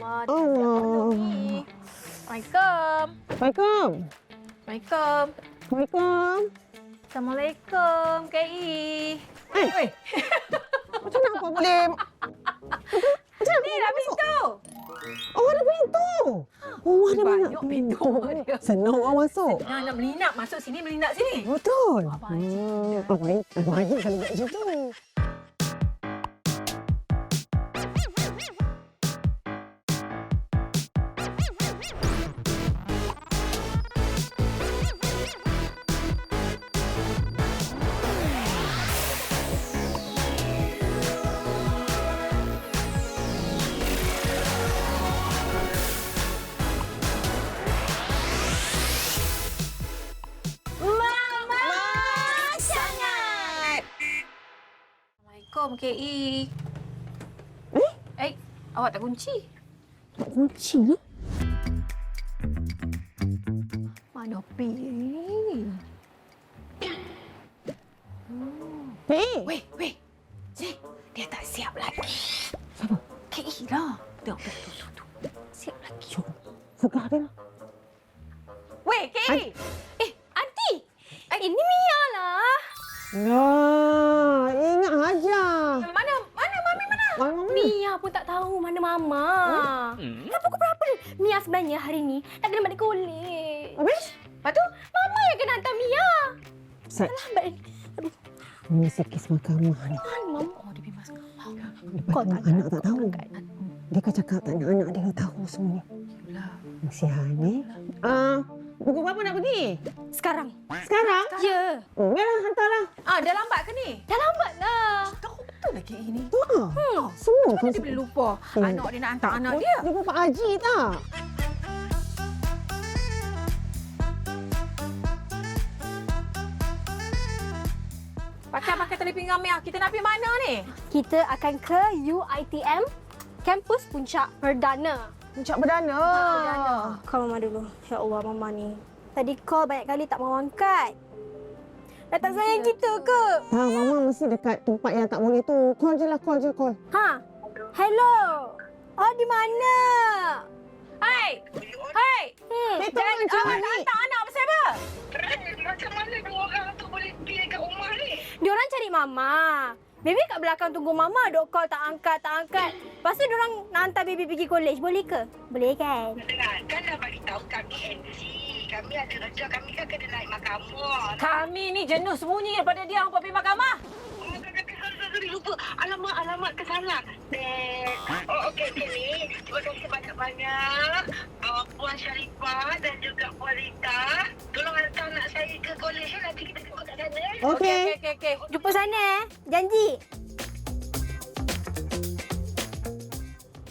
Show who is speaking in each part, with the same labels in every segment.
Speaker 1: Allah,
Speaker 2: Allah.
Speaker 1: ni. Assalamualaikum.
Speaker 2: Assalamualaikum.
Speaker 1: Assalamualaikum.
Speaker 2: Assalamualaikum.
Speaker 1: Assalamualaikum, KI.
Speaker 2: Eh, macam mana apa boleh? Macam mana
Speaker 1: Ni dah pintu.
Speaker 2: Oh, ada pintu. Oh, ada banyak
Speaker 1: Banyak pintu dia.
Speaker 2: Senang orang masuk.
Speaker 1: Nak melinak masuk sini, melinak sini.
Speaker 2: Betul.
Speaker 1: Abang Haji.
Speaker 2: Abang Haji kalau buat macam tu.
Speaker 1: Assalamualaikum, KI. Awak tak kunci?
Speaker 2: Tak kunci ni?
Speaker 1: Mana pergi?
Speaker 2: Hei.
Speaker 1: Weh. Cik, dia tak siap lagi.
Speaker 2: Siapa?
Speaker 1: KI lah. Tu. Siap lagi.
Speaker 2: Jom. Segah dia lah.
Speaker 1: Weh, KI. Aunty. Ini Mia lah.
Speaker 2: Nah, ingat aja.
Speaker 1: Mana Mami mana?
Speaker 2: Mana?
Speaker 3: Mia pun tak tahu mana Mama. Dah pukul berapa ni? Mia sebenarnya hari ni tak kena balik kolej.
Speaker 2: Habis?
Speaker 1: Lepas tu?
Speaker 3: Mama yang kena hantar Mia.
Speaker 2: Sat.
Speaker 3: Lambat ni. Aduh,
Speaker 2: Ini sikis mahkamah ni.
Speaker 3: Mama.
Speaker 1: Oh, dia pergi masuk.
Speaker 2: Lepas tu anak tak tahu. Dia kan cakap tak nak anak dia tahu semua ni. Kesian ni. Pukul berapa nak pergi?
Speaker 3: Sekarang.
Speaker 2: Sekarang?
Speaker 3: Ya.
Speaker 2: Biarlah, hantarlah.
Speaker 1: Dah lambat ke ni?
Speaker 3: Dah lambat lah.
Speaker 1: Tahu betul lah KI ni.
Speaker 2: Tu semua
Speaker 1: Macam mana dia boleh lupa anak dia nak hantar anak dia?
Speaker 2: Dia Pak Haji tak?
Speaker 1: Pakai tali pinggang Mia. Kita nak pergi mana ni?
Speaker 3: Kita akan ke UiTM, Kampus Puncak Perdana.
Speaker 2: Puncak Perdana.
Speaker 3: Call Mama dulu. Ya Allah, Mama ni. Tadi call banyak kali tak mau angkat. Dah tak sayang kita ke?
Speaker 2: Tak, Mama mesti dekat tempat yang tak boleh tu. Call je lah, call.
Speaker 3: Ha? Hello? Oh, di mana?
Speaker 1: Hai!
Speaker 2: Itu macam
Speaker 1: Awak
Speaker 2: ni.
Speaker 1: nak hantar anak pasal apa?
Speaker 4: Macam mana dua orang tu boleh pergi dekat rumah ni?
Speaker 3: Diorang cari Mama. Baby kat belakang tunggu Mama. Dok call tak angkat. Lepas tu diorang nak hantar baby pergi kolej. Boleh ke? Boleh kan?
Speaker 4: Dengar, kan dah bagi tahu kami MC. Kami ada kerja, kami kan kena naik mahkamah.
Speaker 1: Kami ni jenuh sembunyi daripada dia orang pergi mahkamah.
Speaker 4: Oh, sorry, lupa. Alamat kesalah. Okey ni. Terima kasih banyak-banyak. Puan Sharifah dan juga Puan Rita. Tolong hantar anak saya ke kolej. Nanti kita tengok kat sana.
Speaker 2: Okey.
Speaker 1: Okey.
Speaker 3: Jumpa sana Janji.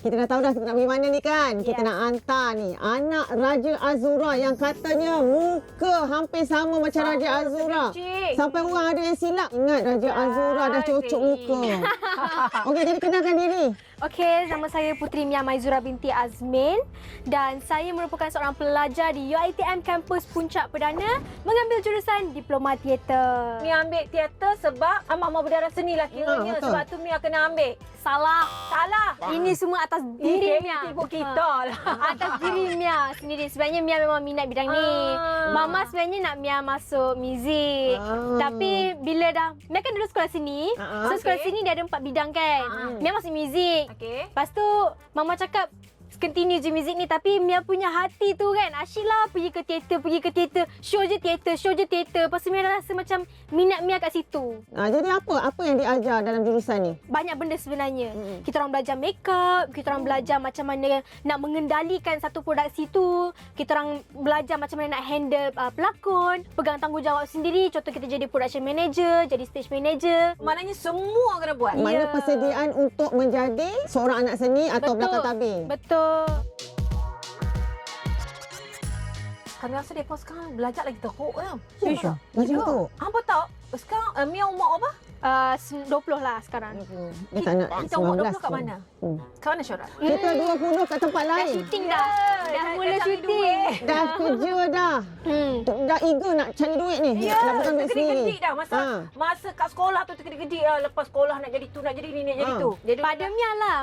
Speaker 2: Kita dah tahu dah kita nak pergi mana ni kan? Kita
Speaker 3: Ya.
Speaker 2: nak hantar ni anak Raja Azura yang katanya muka hampir sama macam Raja Azura.
Speaker 1: Cik.
Speaker 2: Sampai orang ada yang silap. Ingat Raja Azura dah cucuk muka. Okey, jadi kenalkan diri.
Speaker 3: Okey, nama saya Putri Mia Maizura binti Azmin dan saya merupakan seorang pelajar di UiTM Kampus Puncak Perdana mengambil jurusan Diploma Teater.
Speaker 1: Mia ambil teater sebab Mak berdarah seni lah kiranya.
Speaker 2: betul.
Speaker 1: Sebab tu Mia kena ambil.
Speaker 3: Salah. Ini semua atas diri Mia.
Speaker 1: Ibu kita lah.
Speaker 3: Atas diri Mia sendiri. Sebenarnya Mia memang minat bidang ni. Mama sebenarnya nak Mia masuk muzik. Tapi bila dah Mia kan dulu sekolah sini. So sekolah sini dia ada 4 bidang kan. Mia masuk muzik.
Speaker 1: Okey.
Speaker 3: Lepas tu Mama cakap continue je muzik ni, tapi Mia punya hati tu kan asyik lah pergi ke teater, show je teater. Lepas tu Mia rasa macam minat Mia kat situ.
Speaker 2: Jadi apa yang diajar dalam jurusan ni?
Speaker 3: Banyak benda sebenarnya. Kita orang belajar makeup, kita orang belajar macam mana nak mengendalikan satu produksi tu, kita orang belajar macam mana nak handle pelakon, pegang tanggungjawab sendiri. Contoh kita jadi production manager, jadi stage manager.
Speaker 1: Maknanya semua kena buat.
Speaker 2: Mana
Speaker 3: Ya.
Speaker 2: persediaan untuk menjadi seorang anak seni atau belakang tabir?
Speaker 3: Betul.
Speaker 1: Kami rasa mereka sekarang belajar lagi teruk tau.
Speaker 2: Ya, macam tu.
Speaker 1: Hampa tahu,
Speaker 5: sekarang Mia umur apa?
Speaker 3: 20 lah sekarang.
Speaker 2: Dia tak nak
Speaker 5: Kita umur
Speaker 2: 19
Speaker 5: 20 kat
Speaker 2: pun.
Speaker 5: mana?
Speaker 2: Hmm.
Speaker 5: Kat mana Syura?
Speaker 2: Kita 20 kat tempat
Speaker 3: Dah
Speaker 2: lain.
Speaker 3: syuting dah. Dah mula syuting.
Speaker 2: Dah kerja dah. Dah eager nak cari duit ni.
Speaker 5: Ya,
Speaker 2: Nak pegang duit sendiri.
Speaker 5: terkedik-kedik dah. Masa kat sekolah tu terkedik-kedik lah. Lepas sekolah nak jadi tu, nak jadi ni, nak jadi tu. Jadi
Speaker 3: Pada Mia lah.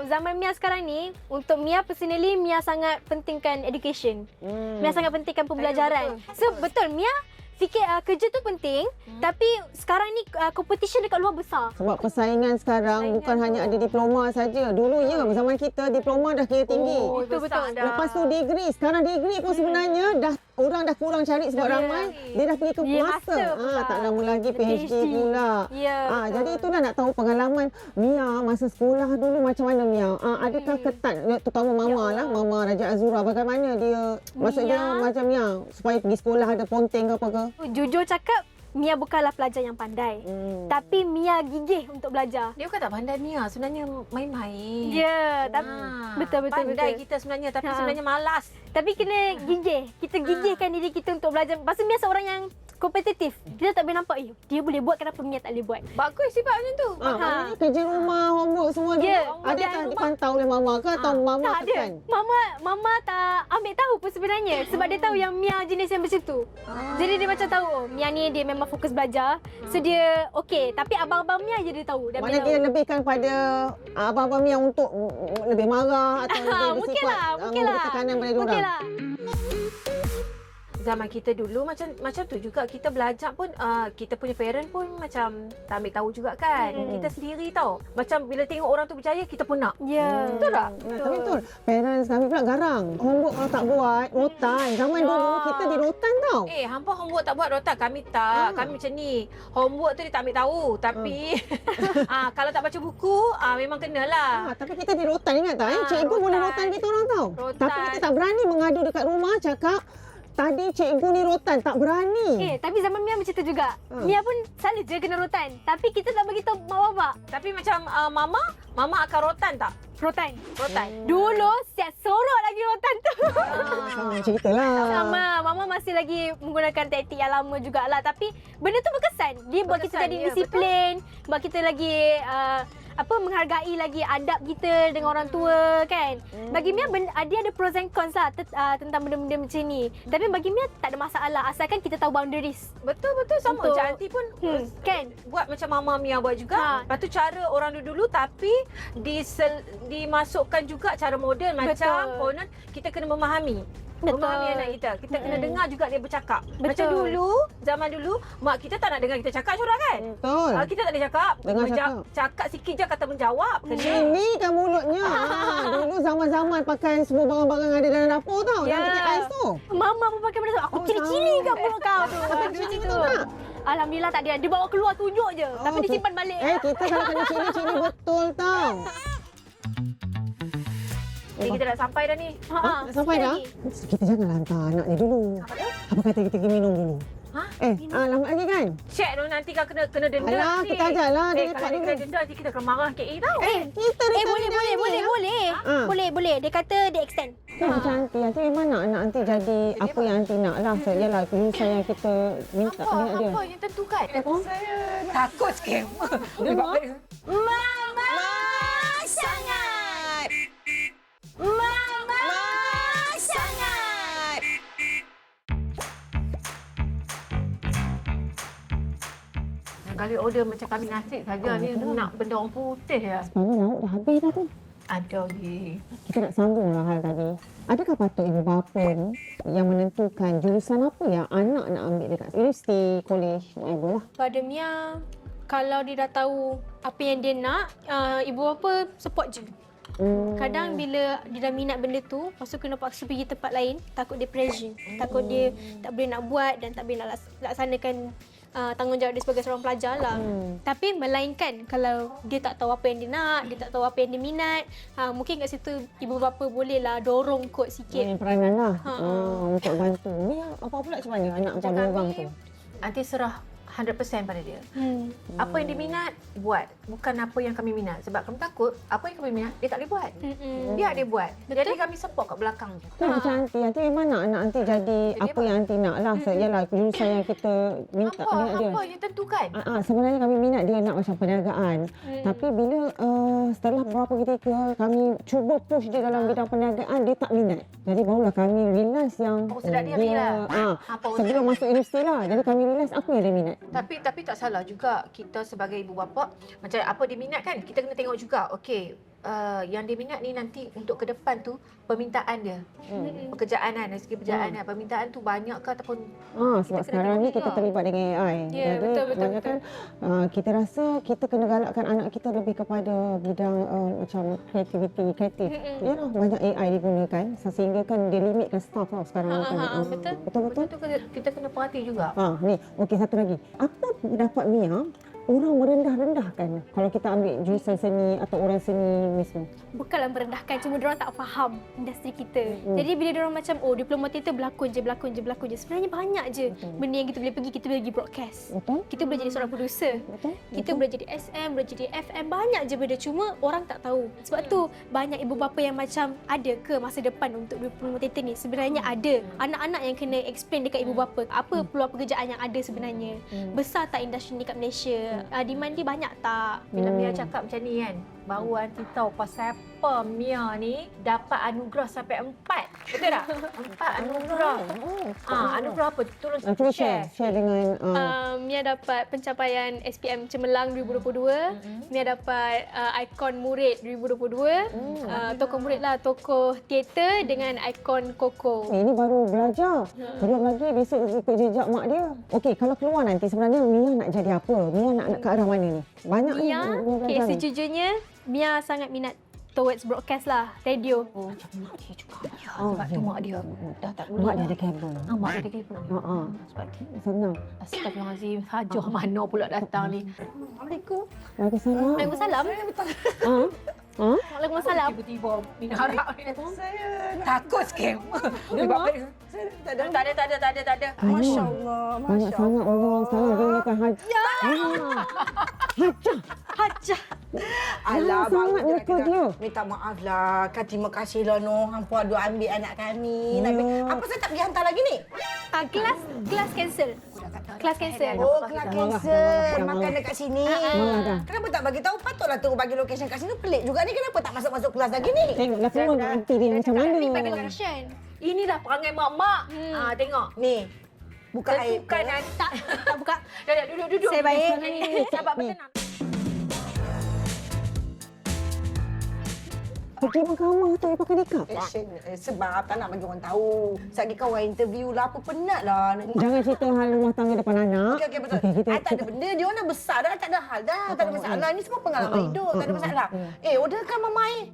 Speaker 3: Zaman Mia sekarang ni, untuk Mia personally, Mia sangat pentingkan education. Mia sangat pentingkan pembelajaran. So betul, Mia fikir kerja tu penting, tapi sekarang ni competition dekat luar besar.
Speaker 2: Sebab persaingan sekarang bukan hanya ada diploma saja. Dulu zaman kita diploma dah kira tinggi.
Speaker 5: Oh,
Speaker 3: Betul.
Speaker 2: Lepas tu degree. Sekarang degree pun sebenarnya orang dah kurang cari sebab ramai. Dia dah pergi ke master. Tak lama lagi PhD pula.
Speaker 3: Ya.
Speaker 2: Jadi itulah nak tahu pengalaman Mia masa sekolah dulu macam mana Mia? Adakah ketat, terutama Mama lah, Mama Raja Azura. Bagaimana dia, maksud dia macam Mia supaya pergi sekolah ada ponteng ke apa ke?
Speaker 3: Jujur cakap, Mia bukanlah pelajar yang pandai. Tapi Mia gigih untuk belajar.
Speaker 5: dia bukan tak pandai Mia. Sebenarnya main-main.
Speaker 3: Ya, tapi betul.
Speaker 5: Pandai kita sebenarnya. Tapi sebenarnya malas.
Speaker 3: Tapi kena gigih. Kita gigihkan diri kita untuk belajar. Pasal Mia seorang yang kompetitif. Kita tak boleh nampak, dia boleh buat, kenapa Mia tak boleh buat?
Speaker 5: Bagus sifat macam tu.
Speaker 2: Maknanya kerja rumah, homework semua
Speaker 3: Ya,
Speaker 2: adakah dipantau oleh Mama ke atau Mama
Speaker 3: Tak ada.
Speaker 2: tekan?
Speaker 3: Mama tak ambil tahu pun sebenarnya. Sebab dia tahu yang Mia jenis yang macam tu. Jadi dia macam tahu, Mia ni dia memang fokus belajar. So dia okey. Tapi abang-abang Mia je dia tahu. Dia
Speaker 2: Mana dia lebihkan pada abang-abang Mia untuk lebih marah atau lebih bersifat memberi tekanan pada diorang?
Speaker 3: Mungkin lah.
Speaker 5: Zaman kita dulu macam tu juga, kita belajar pun kita punya parent pun macam tak ambil tahu juga kan. Kita sendiri tau. Macam bila tengok orang tu berjaya, kita pun nak.
Speaker 3: Ya.
Speaker 5: Betul tak?
Speaker 2: Tapi betul. Parents kami pula garang. Homework kalau tak buat, rotan. Zaman dulu kita di rotan tau.
Speaker 5: Hampa homework tak buat rotan. Kami tak. Kami macam ni. Homework tu dia tak ambil tahu. Tapi kalau tak baca buku, memang kenalah.
Speaker 2: Tapi kita di rotan, ingat tak? Cikgu
Speaker 5: rotan.
Speaker 2: boleh rotan kita orang tau.
Speaker 5: Rotan.
Speaker 2: Tapi kita tak berani mengadu dekat rumah cakap, tadi cikgu ni rotan, tak berani.
Speaker 3: Tapi zaman Mia macam tu juga. Mia pun selalu je kena rotan. Tapi kita tak bagi tahu mak bapak.
Speaker 5: Tapi macam Mama akan rotan tak?
Speaker 3: Rotan.
Speaker 5: Dulu
Speaker 3: Siap sorok lagi rotan tu.
Speaker 2: Sama cerita lah.
Speaker 3: Sama. Mama masih lagi menggunakan taktik yang lama jugalah. Tapi benda tu berkesan. Dia buat kita jadi disiplin. Buat kita lagi menghargai lagi adab kita dengan orang tua kan. Bagi Mia dia ada pros and cons lah tentang benda-benda macam ni. Tapi bagi Mia tak ada masalah asalkan kita tahu boundaries.
Speaker 5: Betul sama.
Speaker 3: Untuk-
Speaker 5: Cik Aunty pun
Speaker 3: Kan?
Speaker 5: buat macam Mama Mia buat juga. Lepas tu cara orang dulu tapi dimasukkan juga cara moden macam konon kita kena memahami.
Speaker 3: Betul.
Speaker 5: Memahami anak kita. Kita kena dengar juga dia bercakap.
Speaker 3: Betul.
Speaker 5: Macam dulu, zaman dulu, mak kita tak nak dengar kita cakap Syura kan?
Speaker 2: Betul.
Speaker 5: Kita tak boleh cakap.
Speaker 2: Dengar
Speaker 5: Cakap sikit je kata menjawab.
Speaker 2: Ini kan mulutnya. Dulu zaman-zaman pakai semua barang-barang ada dalam dapur tau. Dalam peti ais tu.
Speaker 3: Mama pun pakai benda tu. Aku cili-cili kat mulut kau tu.
Speaker 2: Cili betul tak?
Speaker 3: Alhamdulillah tak ada. Dia bawa keluar tunjuk je. Tapi dia simpan balik.
Speaker 2: Kita kalau kena cili-cili betul tau.
Speaker 5: Kita dah sampai dah ni.
Speaker 2: Nak sampai dah? Kita jangan hantar anak ni dulu. Apa kata kita pergi minum dulu? Lambat lagi kan?
Speaker 5: Cek dulu nanti kau kena denda.
Speaker 2: Alah,
Speaker 5: nanti.
Speaker 2: kita ajaklah dia lepak
Speaker 5: kalau dia
Speaker 2: dulu.
Speaker 5: kena denda nanti kita kena marah KA tau.
Speaker 2: Kita dah
Speaker 3: Boleh. Dia kata dia extend.
Speaker 2: Macam aunty, aunty memang nak anak aunty jadi apa yang aunty nak lah. Yalah, kehidupan yang kita minta dengan dia.
Speaker 5: Apa yang tentukan? Saya takut scammer.
Speaker 1: Mama sangat. Mama sangat.
Speaker 5: Kali order macam kami nasi saja ni nak benda orang putih ya.
Speaker 2: Sebenarnya lauk dah habis dah tu.
Speaker 5: Ada lagi.
Speaker 2: Kita nak sambung lah hal tadi. Adakah patut ibu bapa ni yang menentukan jurusan apa yang anak nak ambil dekat universiti, kolej, whatever lah.
Speaker 3: Pada Mia, kalau dia dah tahu apa yang dia nak, ibu bapa support je. Kadang bila dia dah minat benda tu, lepas tu kena paksa pergi tempat lain, takut dia pressure. Takut dia tak boleh nak buat dan tak boleh nak laksanakan tanggungjawab dia sebagai seorang pelajar lah. Tapi melainkan kalau dia tak tahu apa yang dia nak, dia tak tahu apa yang dia minat, mungkin kat situ ibu bapa bolehlah dorong kot sikit.
Speaker 2: Main peranan lah untuk bantu. Ni apa pula macam mana anak kau dua orang tu?
Speaker 5: Nanti serah 100% pada dia. Apa yang dia minat, buat. Bukan apa yang kami minat. Sebab kami takut, apa yang kami minat, dia tak boleh buat. Biar dia buat. Jadi kami support kat belakang je.
Speaker 2: Tu macam aunty. Aunty memang nak anak aunty jadi apa yang aunty nak lah. Yalah, jurusan yang kita minta minat dia.
Speaker 5: Apa yang tentukan?
Speaker 2: Sebenarnya kami minat dia nak macam perniagaan. Tapi bila setelah beberapa ketika kami cuba push dia dalam bidang perniagaan, dia tak minat. Jadi barulah kami realise yang
Speaker 5: Sedap diri lah.
Speaker 2: sebelum masuk universiti lah. Jadi kami realise apa yang dia minat.
Speaker 5: Tapi tak salah juga kita sebagai ibu bapa, macam apa dia minat kan, kita kena tengok juga. Okey, yang dia minat ni nanti untuk ke depan tu permintaan dia. Pekerjaan kan, dari segi pekerjaan kan, permintaan tu banyak ke ataupun
Speaker 2: Sebab sekarang ni kita terlibat dengan AI.
Speaker 3: Ya, betul.
Speaker 2: Kan, kita rasa kita kena galakkan anak kita lebih kepada bidang macam kreatif. Yalah, banyak AI digunakan sehingga kan dia limitkan staff tau sekarang. Betul.
Speaker 5: tu kita kena perhati juga.
Speaker 2: Ni, okey, satu lagi. Apa pendapat Mia orang merendah-rendahkan kalau kita ambil jurusan seni atau orang seni Misma?
Speaker 3: Bukanlah merendahkan, cuma diorang tak faham industri kita. Jadi bila diorang macam, diploma teater berlakon je. Sebenarnya banyak je benda yang kita boleh pergi. Kita boleh pergi broadcast.
Speaker 2: Betul.
Speaker 3: Kita boleh jadi seorang producer.
Speaker 2: Betul.
Speaker 3: Kita boleh jadi SM, boleh jadi FM. Banyak je benda, cuma orang tak tahu. Sebab tu banyak ibu bapa yang macam, ada ke masa depan untuk diploma teater ni? Sebenarnya ada. Anak-anak yang kena explain dekat ibu bapa, apa peluang pekerjaan yang ada sebenarnya. Besar tak industri ni kat Malaysia? Demand dia banyak tak?
Speaker 5: Bila Mia cakap macam ni kan, baru aunty tahu pasal apa Mia ni dapat anugerah sampai 4. Betul tak? 4 anugerah. Anugerah apa? Tolong
Speaker 2: Cuba
Speaker 5: share.
Speaker 2: share dengan
Speaker 3: Mia dapat pencapaian SPM Cemerlang 2022. Mia dapat ikon murid 2022. Tokoh murid lah, tokoh teater dengan ikon Koko.
Speaker 2: ini baru belajar. Belum lagi besok ikut jejak mak dia. Okey, kalau keluar nanti sebenarnya Mia nak jadi apa? Mia nak ke arah mana ni? Banyak
Speaker 3: Mia,
Speaker 2: belajar ni.
Speaker 3: sejujurnya Mia sangat minat towards broadcast lah, radio.
Speaker 5: Macam mak dia juga. Sebab tu mak dia dah tak boleh.
Speaker 2: Mak dia ada kabel.
Speaker 5: Mak dia ada kabel. Sebab tu.
Speaker 2: Senang.
Speaker 5: Astagfirullahalazim. Hajah mana pula datang ni.
Speaker 2: Waalaikumsalam.
Speaker 3: Waalaikumsalam. Waalaikumsalam.
Speaker 5: Tiba-tiba Mina harap ni. Takut scam. Tak ada.
Speaker 2: Masya Allah. Banyak sangat orang salah gunakan hajah.
Speaker 3: Hajah.
Speaker 2: Alah, sangat muka dia.
Speaker 6: Minta maaf lah. Kan terima kasih lah Noh. Hampa ada ambil anak kami. Apa saya tak pergi hantar lagi ni?
Speaker 3: Kelas cancel. Kelas cancel.
Speaker 6: Oh, kelas cancel. Makan dekat sini.
Speaker 2: Malah dah.
Speaker 6: Kenapa tak bagi tahu? Patutlah terus bagi location kat sini. Pelik juga ni. Kenapa tak masuk-masuk kelas lagi ni?
Speaker 2: Tengoklah keluar dengan aunty dia macam mana.
Speaker 3: Fashion.
Speaker 5: Inilah perangai mak-mak. Tengok.
Speaker 6: Ni. Buka air.
Speaker 5: Tentukan tak buka. Dah duduk.
Speaker 3: Saya baik.
Speaker 5: Sabar bertenang.
Speaker 2: Pergi mahkamah tak pakai nikah.
Speaker 6: Sebab tak nak bagi orang tahu. Sekali kawan interview lah. Apa penat lah.
Speaker 2: Jangan cerita hal rumah tangga depan anak.
Speaker 6: Okey, betul. Tak ada benda. Dia orang dah besar dah. Tak ada hal dah. Tak ada masalah. Ni semua pengalaman hidup. Tak ada masalah. Orderkan Mama air.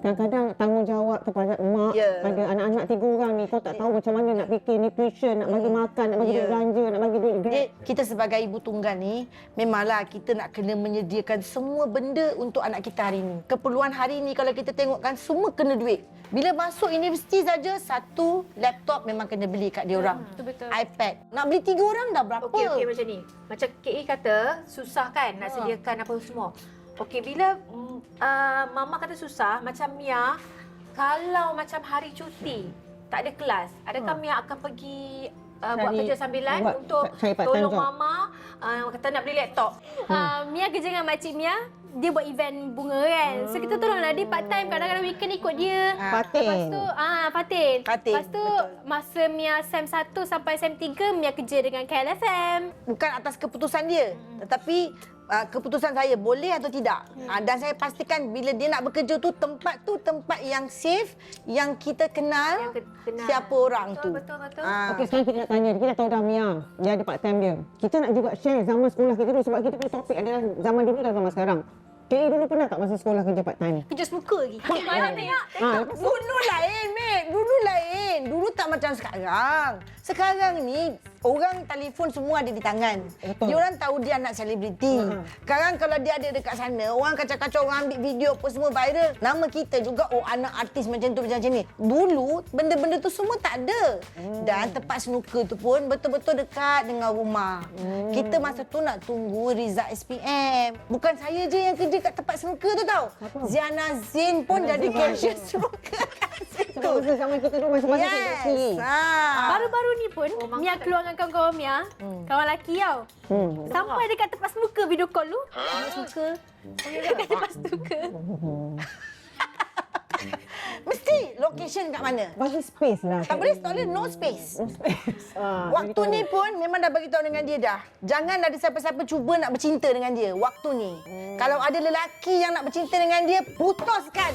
Speaker 2: Kadang-kadang tanggungjawab kepada mak, pada anak-anak 3 orang ni. Kau tak tahu macam mana nak fikir ni tuition, nak bagi makan, nak bagi duit belanja, nak bagi duit grab.
Speaker 6: Kita sebagai ibu tunggal ni, memanglah kita nak kena menyediakan semua benda untuk anak kita hari ni. Keperluan hari ni kalau kita tengokkan semua kena duit. Bila masuk universiti saja, 1 laptop memang kena beli kat dia orang.
Speaker 3: Betul.
Speaker 6: iPad. Nak beli 3 orang dah berapa?
Speaker 5: Okey macam ni. Macam KE kata susah kan nak sediakan apa semua. Okey, bila Mama kata susah, macam Mia, kalau macam hari cuti, tak ada kelas, adakah Mia akan pergi buat kerja sambilan untuk tolong Mama kata nak beli laptop?
Speaker 3: Mia kerja dengan makcik Mia. Dia buat event bunga kan. So kita tolonglah dia part time, kadang-kadang weekend ikut dia.
Speaker 2: Fatin.
Speaker 3: Lepas tu Fatin.
Speaker 6: Fatin,
Speaker 3: Lepas tu masa Mia SEM 1 sampai SEM 3 Mia kerja dengan KLFM.
Speaker 6: Bukan atas keputusan dia, tetapi keputusan saya boleh atau tidak. Dan saya pastikan bila dia nak bekerja tu tempat yang safe, yang kita kenal, siapa orang tu.
Speaker 5: Betul.
Speaker 2: Okey, sekarang kita nak tanya. Kita tahu dah Mia, dia ada part time dia. Kita nak juga share zaman sekolah kita dulu sebab kita punya topik adalah zaman dulu dan zaman sekarang. KE dulu pernah tak masa sekolah kerja part time?
Speaker 3: Kerja semuka lagi.
Speaker 6: Dulu lain, Mek. Dulu lain. Dulu tak macam sekarang. Sekarang ni Orang telefon semua ada di tangan.
Speaker 2: Betul.
Speaker 6: Dia orang tahu dia anak selebriti. Sekarang kalau dia ada dekat sana, orang kacau-kacau, orang ambil video apa semua viral. Nama kita juga, oh anak artis macam tu, macam ni. Dulu, benda-benda tu semua tak ada. Dan tempat snooker tu pun betul-betul dekat dengan rumah. Kita masa tu nak tunggu result SPM. Bukan saya je yang kerja kat tempat snooker tu tau. Ziana Zain pun jadi cashier snooker kat situ.
Speaker 2: Betul sama kita tu masing-masing kerja sendiri.
Speaker 3: Baru-baru ni pun Mia keluar dengan kawan-kawan Mia, kawan lelaki tau. Sampai dekat tempat snooker video call lu. Snooker. Dekat tempat snooker.
Speaker 6: Mesti location kat mana?
Speaker 2: Bagi space lah.
Speaker 6: Tak boleh stall no space. Waktu
Speaker 2: jadi
Speaker 6: ni pun memang dah bagi tahu dengan dia dah. Jangan ada siapa-siapa cuba nak bercinta dengan dia waktu ni. Kalau ada lelaki yang nak bercinta dengan dia, putuskan.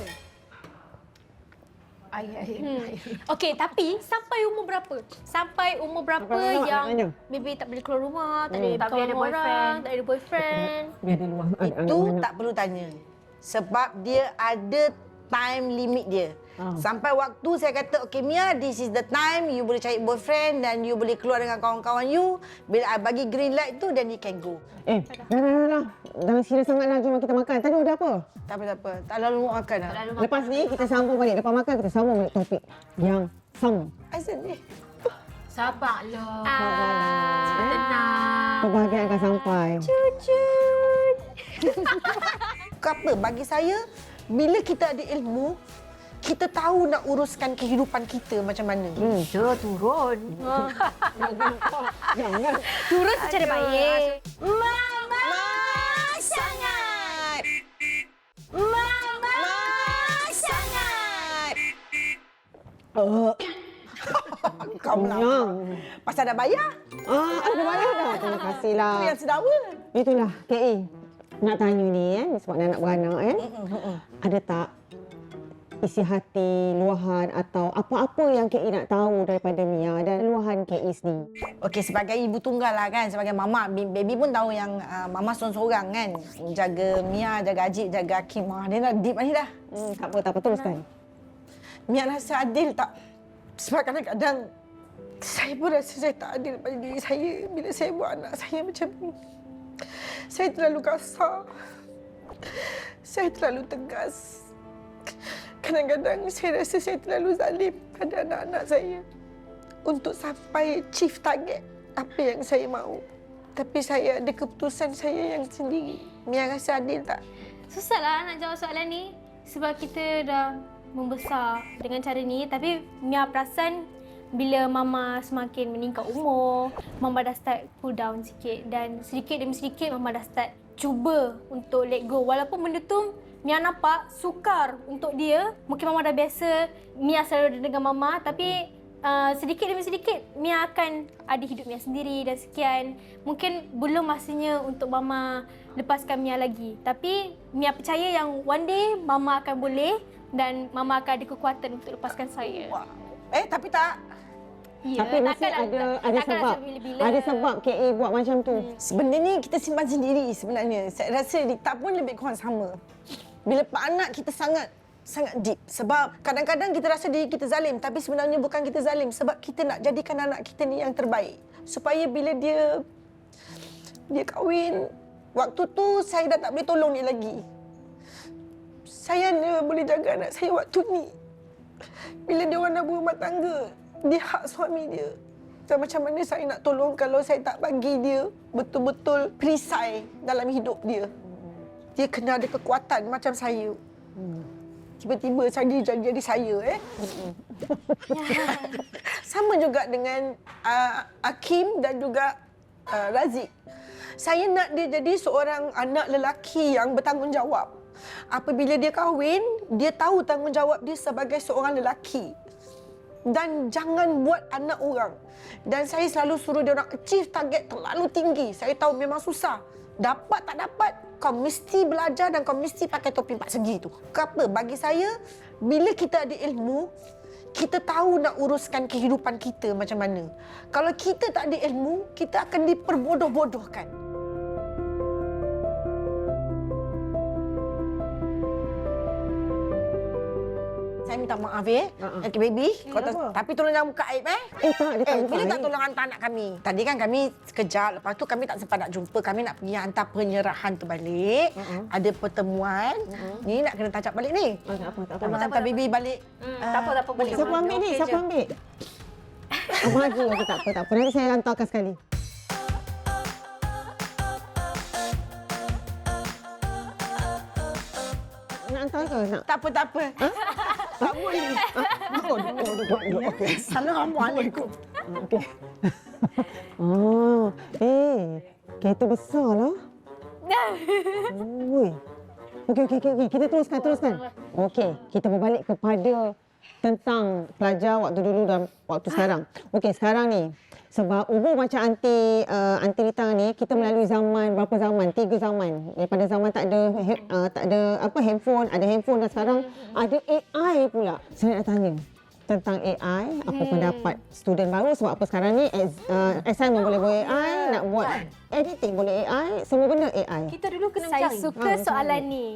Speaker 3: Okey, tapi sampai umur berapa? Sampai umur berapa
Speaker 2: Sampai lama nak
Speaker 3: yang
Speaker 2: tanya?
Speaker 3: maybe tak boleh keluar rumah, tak boleh
Speaker 5: tak boleh
Speaker 3: berkawan
Speaker 5: ada
Speaker 3: dengan orang,
Speaker 5: boyfriend.
Speaker 3: tak ada boyfriend.
Speaker 2: Biar dia luar.
Speaker 6: Itu tak perlu tanya. Sebab dia ada time limit dia. Sampai waktu saya kata, okay Mia, this is the time you boleh cari boyfriend dan you boleh keluar dengan kawan-kawan you. Bila I bagi green light tu, then you can go.
Speaker 2: Dah. Jangan serius sangat lah. Jom kita makan. Tadi udah apa?
Speaker 6: Tak apa. Tak lalu makan lah.
Speaker 2: Lepas ni kita sambung balik. Lepas makan kita sambung balik topik yang sama.
Speaker 6: I sedih.
Speaker 5: Sabarlah.
Speaker 3: Ah.
Speaker 5: Tenang.
Speaker 2: Kebahagiaan akan sampai.
Speaker 6: Apa? Bagi saya, bila kita ada ilmu, kita tahu nak uruskan kehidupan kita macam mana.
Speaker 5: Dia turun.
Speaker 2: Jangan.
Speaker 3: Turun secara baik.
Speaker 6: Mama sangat. Mama sangat. Kau
Speaker 2: Kenyang.
Speaker 6: Pasal dah bayar.
Speaker 2: Ada bayar dah. Terima kasih lah.
Speaker 6: Tu yang sedawa.
Speaker 2: Itulah, KA. Nak tanya ni kan, sebab nak anak beranak kan. Ada tak isi hati, luahan atau apa-apa yang KA nak tahu daripada Mia dan luahan KA sendiri?
Speaker 6: Okey, sebagai ibu tunggal lah kan, sebagai mama, baby pun tahu yang mama seorang-seorang kan. Jaga Mia, jaga Ajib, jaga Hakim. Dia dah deep ni dah.
Speaker 2: Tak apa, teruskan.
Speaker 6: Mia rasa adil tak? Sebab kadang-kadang saya pun rasa saya tak adil pada diri saya bila saya buat anak saya macam ni. Saya terlalu kasar. Saya terlalu tegas. Kadang-kadang saya rasa saya terlalu zalim pada anak-anak saya untuk sampai achieve target apa yang saya mahu. Tapi saya ada keputusan saya yang sendiri. Mia rasa adil tak?
Speaker 3: Susahlah nak jawab soalan ni sebab kita dah membesar dengan cara ni. Tapi Mia perasan bila Mama semakin meningkat umur, Mama dah start cool down sikit dan sedikit demi sedikit Mama dah start cuba untuk let go. Walaupun benda tu Mia nampak sukar untuk dia. Mungkin Mama dah biasa Mia selalu dengan Mama, tapi sedikit demi sedikit Mia akan ada hidup Mia sendiri dan sekian. Mungkin belum masanya untuk Mama lepaskan Mia lagi. Tapi Mia percaya yang one day Mama akan boleh dan Mama akan ada kekuatan untuk lepaskan saya.
Speaker 6: Tapi tak.
Speaker 3: Ya,
Speaker 2: Tapi mesti ada sebab. Ada sebab KA buat macam tu.
Speaker 6: Benda ni kita simpan sendiri sebenarnya. Saya rasa tak pun lebih kurang sama. Bila anak kita sangat deep. Sebab kadang-kadang kita rasa diri kita zalim. Tapi sebenarnya bukan kita zalim. Sebab kita nak jadikan anak kita ni yang terbaik. Supaya bila dia kahwin, waktu tu saya dah tak boleh tolong dia lagi. Saya hanya boleh jaga anak saya waktu ni. Bila dia orang dah berumah tangga, dia hak suami dia. Dan macam mana saya nak tolong kalau saya tak bagi dia betul-betul perisai dalam hidup dia. Dia kena ada kekuatan macam saya. Tiba-tiba saya jadi saya. Sama juga dengan Hakim dan juga Razik. Saya nak dia jadi seorang anak lelaki yang bertanggungjawab. Apabila dia kahwin, dia tahu tanggungjawab dia sebagai seorang lelaki. Dan jangan buat anak orang. Dan saya selalu suruh dia orang achieve target terlalu tinggi. Saya tahu memang susah. Dapat tak dapat, kau mesti belajar dan kau mesti pakai topi 4 segi tu. Kenapa? Bagi saya, bila kita ada ilmu, kita tahu nak uruskan kehidupan kita macam mana. Kalau kita tak ada ilmu, kita akan diperbodoh-bodohkan. Saya minta maaf Okay baby. Kau tapi tolong jangan buka aib
Speaker 2: Tak, dia tak buka
Speaker 6: bila tak
Speaker 2: aib.
Speaker 6: tolong hantar anak kami. Tadi kan kami sekejap, lepas tu kami tak sempat nak jumpa. Kami nak pergi hantar penyerahan tu balik. Ada pertemuan. Ni nak kena touch up balik ni.
Speaker 2: Tak apa.
Speaker 6: Tolong hantar baby balik.
Speaker 5: Tak apa boleh.
Speaker 2: Siapa ambil ni?
Speaker 5: Okey
Speaker 2: Siapa
Speaker 5: je.
Speaker 2: ambil? Abang Haji. Okey, tak apa. Nanti saya hantarkan sekali. Nak hantar ke? Nak?
Speaker 6: Tak apa. Tak boleh.
Speaker 2: Duduk. Okey.
Speaker 6: Assalamualaikum.
Speaker 2: Okey. Kereta besar lah. Oi. Okey. Kita teruskan. Okey, kita berbalik kepada tentang pelajar waktu dulu dan waktu sekarang. Okey, sekarang ni sebab umur macam anti Rita ni, kita melalui zaman, berapa zaman? 3 zaman. Daripada zaman tak ada handphone, ada handphone dan sekarang ada AI pula. Saya nak tanya tentang AI, apa pendapat student baru sebab apa sekarang ni assignment boleh buat AI, nak buat editing boleh AI, semua benda AI.
Speaker 5: Kita dulu kena
Speaker 3: Saya
Speaker 5: mencari.
Speaker 3: suka soalan ni.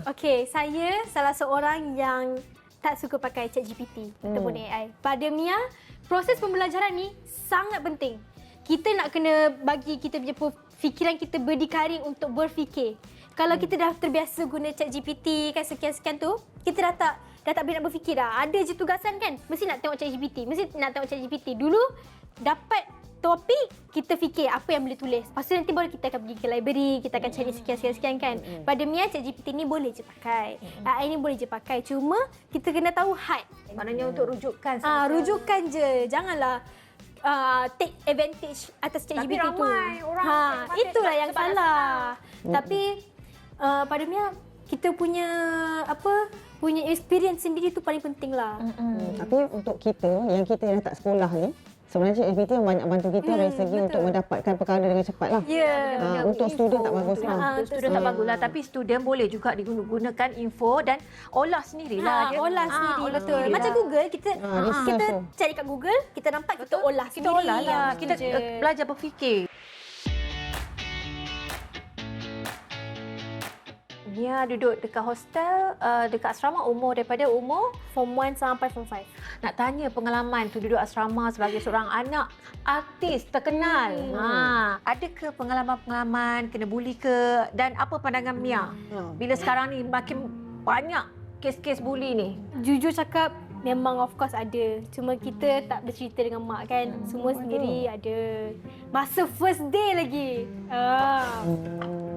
Speaker 3: Okey, saya salah seorang yang tak suka pakai ChatGPT ataupun AI. Pada Mia, proses pembelajaran ni sangat penting. Kita nak kena bagi kita punya fikiran kita berdikari untuk berfikir. Kalau kita dah terbiasa guna ChatGPT kan sekian-sekian tu, kita dah tak boleh nak berfikir dah. Ada je tugasan kan, mesti nak tengok ChatGPT. Dulu dapat topik, kita fikir apa yang boleh tulis. Lepas tu nanti baru kita akan pergi ke library, kita akan cari sekian-sekian kan. Pada Mia, ChatGPT ni boleh je pakai. AI ni boleh je pakai. Cuma kita kena tahu had.
Speaker 5: Maknanya untuk rujukan
Speaker 3: Rujukan je. Janganlah take advantage atas ChatGPT tu.
Speaker 5: Tapi ramai orang pakai
Speaker 3: itulah yang
Speaker 5: sebab
Speaker 3: salah. Tapi pada Mia, kita punya punya experience sendiri tu paling penting lah.
Speaker 2: Tapi untuk kita yang dah tak sekolah ni, sebenarnya ChatGPT yang banyak bantu kita dari segi untuk mendapatkan perkara dengan cepat lah.
Speaker 3: Ya.
Speaker 2: Untuk student tak bagus lah.
Speaker 5: Untuk student tak bagus lah. Tapi student boleh juga digunakan info dan olah sendirilah. Dia
Speaker 3: Olah sendiri,
Speaker 5: olah
Speaker 3: betul.
Speaker 5: sendiri
Speaker 3: Macam
Speaker 5: lah.
Speaker 3: Google, kita
Speaker 2: research tu.
Speaker 3: cari kat Google, kita nampak kita olah
Speaker 5: Kita
Speaker 3: sendiri.
Speaker 5: olah lah. Kita
Speaker 3: je.
Speaker 5: belajar berfikir. Mia duduk dekat hostel, dekat asrama daripada umur
Speaker 3: Form 1 sampai Form 5.
Speaker 5: nak tanya pengalaman tu duduk asrama sebagai seorang anak artis terkenal. Ada ke pengalaman-pengalaman kena buli ke dan apa pandangan Mia bila sekarang ni makin banyak kes-kes buli ni?
Speaker 3: Jujur cakap, memang of course ada. Cuma kita tak bercerita dengan mak kan. Semua sendiri ada. Masa first day lagi.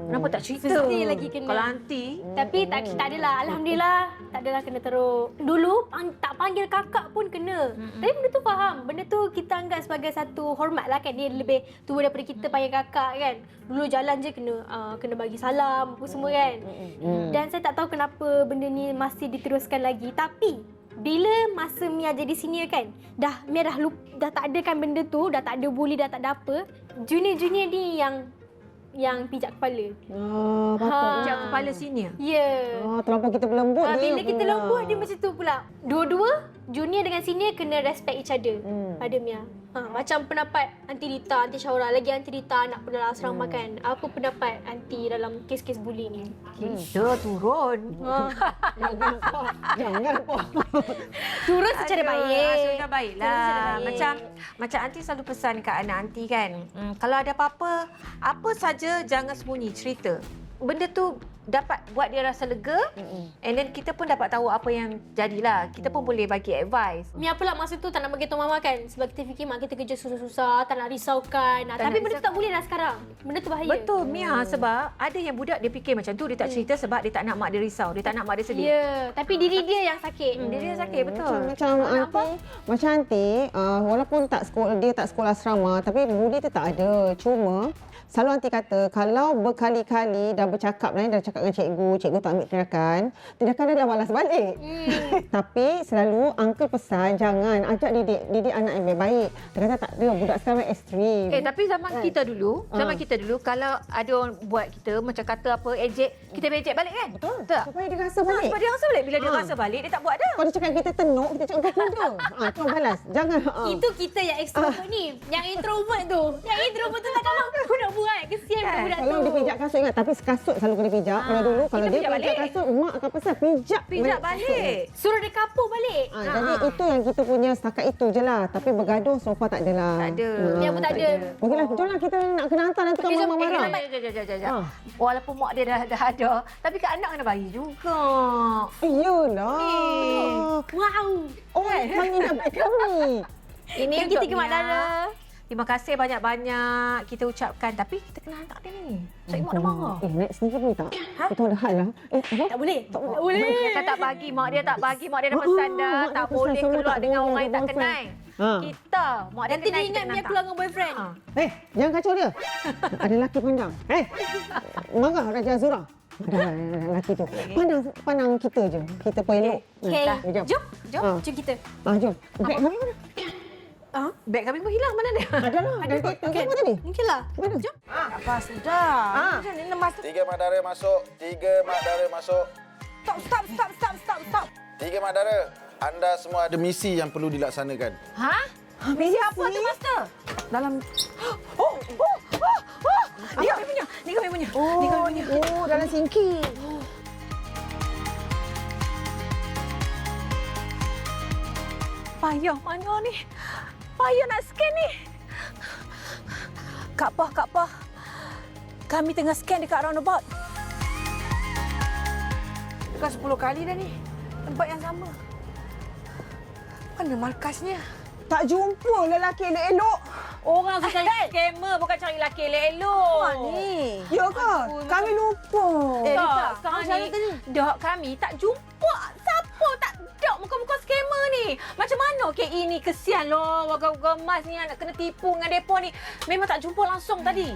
Speaker 5: Kenapa tak cerita?
Speaker 3: First day lagi kena.
Speaker 5: Kalau aunty,
Speaker 3: Tapi tak adalah. Alhamdulillah, tak adalah kena teruk. Dulu tak panggil kakak pun kena. Tapi benda tu faham. Benda tu kita anggap sebagai satu hormat lah kan. Dia lebih tua daripada kita panggil kakak kan. Dulu jalan je kena bagi salam apa semua kan. Dan saya tak tahu kenapa benda ni masih diteruskan lagi. Tapi bila masa Mia jadi senior kan, Mia dah tak ada kan benda tu, dah tak ada bully, dah tak ada apa. Junior-junior ni yang pijak kepala.
Speaker 5: pijak kepala senior.
Speaker 3: Ya.
Speaker 2: Terlampau kita berlembut dia.
Speaker 3: Bila kita lembut dia macam tu pula. Dua-dua junior dengan senior kena respect each other. Pada Mia. Macam pendapat Aunty Rita, Aunty Syaura, lagi Aunty Rita anak dalam asrama kan. Apa pendapat Aunty dalam kes-kes bully ni?
Speaker 5: Kita turun.
Speaker 2: Jangan po.
Speaker 3: Turun secara baik.
Speaker 5: Secara baiklah. Macam aunty selalu pesan kat anak aunty kan. Kalau ada apa-apa, apa saja jangan sembunyi, cerita. Benda tu dapat buat dia rasa lega and then kita pun dapat tahu apa yang jadilah. Kita pun boleh bagi advice.
Speaker 3: Mia pula masa tu tak nak bagi tahu mama kan. Sebab kita fikir mak kita kerja susah-susah, tak nak risaukan. Tapi benda tu tak boleh dah sekarang. Benda tu bahaya.
Speaker 5: Betul Mia, sebab ada yang budak dia fikir macam tu, dia tak cerita sebab dia tak nak mak dia risau, dia tak nak mak dia sedih.
Speaker 3: Ya, tapi diri dia yang sakit.
Speaker 5: Dia sakit, betul.
Speaker 2: Macam aunty, walaupun dia tak sekolah asrama, tapi bully tu tak ada. Cuma selalu aunty kata, kalau berkali-kali dah bercakap dah cakap dengan cikgu tak ambil tindakan dia dah balas balik. Tapi selalu uncle pesan, jangan ajak didik anak yang baik. Dia kata tak ada, budak sekarang ekstrim.
Speaker 5: Tapi zaman kita dulu kalau ada orang buat kita macam kata apa, ejek, kita ejek balik kan?
Speaker 2: Betul.
Speaker 5: Tak?
Speaker 2: Supaya dia rasa balik.
Speaker 5: Supaya dia rasa balik. Bila dia rasa balik, dia tak buat dah.
Speaker 2: Kalau dia cakap kita tenuk, kita cakap kau kuda. Kau balas. Jangan.
Speaker 3: Itu kita yang extrovert ni. Yang introvert tu. Yang introvert tu tak kalau aku nak apa kan? Kesian budak tu.
Speaker 2: Kalau dia pijak kasut ingat, tapi kasut selalu kena pijak. Kalau dulu kalau
Speaker 5: kita
Speaker 2: dia
Speaker 5: pijak
Speaker 2: pijak
Speaker 5: balik.
Speaker 2: kasut, mak akan pesan pijak.
Speaker 5: Pijak balik.
Speaker 3: Suruh dia kapur balik.
Speaker 2: Jadi itu yang kita punya setakat itu je lah. Tapi bergaduh so far tak adalah.
Speaker 5: Tak ada.
Speaker 3: Dia pun tak ada.
Speaker 2: Okeylah, jom lah kita nak kena hantar nanti
Speaker 3: Okey,
Speaker 2: kan
Speaker 3: jom.
Speaker 2: mama marah.
Speaker 5: Jom. Walaupun mak dia dah ada, tapi kat anak kena bagi juga.
Speaker 2: Iyalah.
Speaker 3: Wow.
Speaker 2: Oh, kami nak baik kami.
Speaker 5: Ini
Speaker 3: Yang kita
Speaker 5: untuk
Speaker 3: ke Mak
Speaker 5: Mia.
Speaker 3: Dara.
Speaker 5: Terima kasih banyak-banyak kita ucapkan. Tapi kita kena hantar dia ni. Cik mak dah marah.
Speaker 2: Next ni boleh tak? Kita ada hal lah. Apa?
Speaker 3: Tak boleh. Tak boleh.
Speaker 5: Dia kan tak bagi, mak dia tak bagi. Mak dia dah pesan dah.
Speaker 2: mak dia
Speaker 5: Tak
Speaker 2: pesan
Speaker 5: boleh
Speaker 2: semua
Speaker 5: keluar
Speaker 2: tak
Speaker 5: dengan
Speaker 2: boleh
Speaker 5: orang yang tak
Speaker 2: boyfriend.
Speaker 5: kenal.
Speaker 2: Ha.
Speaker 5: Kita. Mak dia
Speaker 3: Nanti
Speaker 5: kenal,
Speaker 3: dia
Speaker 5: kita
Speaker 3: ingat
Speaker 5: kena
Speaker 3: Mia
Speaker 5: hantar.
Speaker 3: keluar dengan boyfriend.
Speaker 5: Ha.
Speaker 2: Jangan kacau dia. Ada lelaki pandang. Marah Raja Azura. Ada lelaki tu. Pandang kita je. Kita pun elok.
Speaker 3: Okay.
Speaker 2: Jom.
Speaker 3: Jom. Jom.
Speaker 2: Ha.
Speaker 3: Jom kita.
Speaker 2: Jom. Beg kami mana?
Speaker 5: Beg kami pun hilang. Mana dia?
Speaker 2: Ada lah. Ada
Speaker 3: Okey.
Speaker 2: apa tadi?
Speaker 3: Mungkin lah.
Speaker 2: Mana?
Speaker 3: Jom.
Speaker 6: Apa sudah? Macam ni lemas tu.
Speaker 7: 3 mak dara masuk. 3 mak dara masuk.
Speaker 6: Stop.
Speaker 7: 3 mak dara. Anda semua ada misi yang perlu dilaksanakan.
Speaker 5: Ha? Misi apa tu, Master?
Speaker 6: Dalam
Speaker 5: Ni kami punya. Ni kami punya.
Speaker 6: dalam sinki.
Speaker 5: Payah mana ni? Payah nak scan ni. Kak Pah. Kami tengah scan dekat roundabout.
Speaker 6: Bukan 10 kali dah ni. Tempat yang sama. Mana markasnya?
Speaker 2: Tak jumpa lelaki elok-elok.
Speaker 5: Orang tu cari scammer, bukan cari lelaki elok-elok.
Speaker 6: Ni.
Speaker 2: Ya ke? Kami lupa.
Speaker 5: Tak,
Speaker 6: Rita,
Speaker 5: sekarang
Speaker 6: macam mana
Speaker 5: ni,
Speaker 6: tadi?
Speaker 5: dok kami tak jumpa siapa tak dok muka-muka scammer ni. Macam mana KE ni, kesian loh warga-warga emas ni nak kena tipu dengan depa ni. Memang tak jumpa langsung tadi.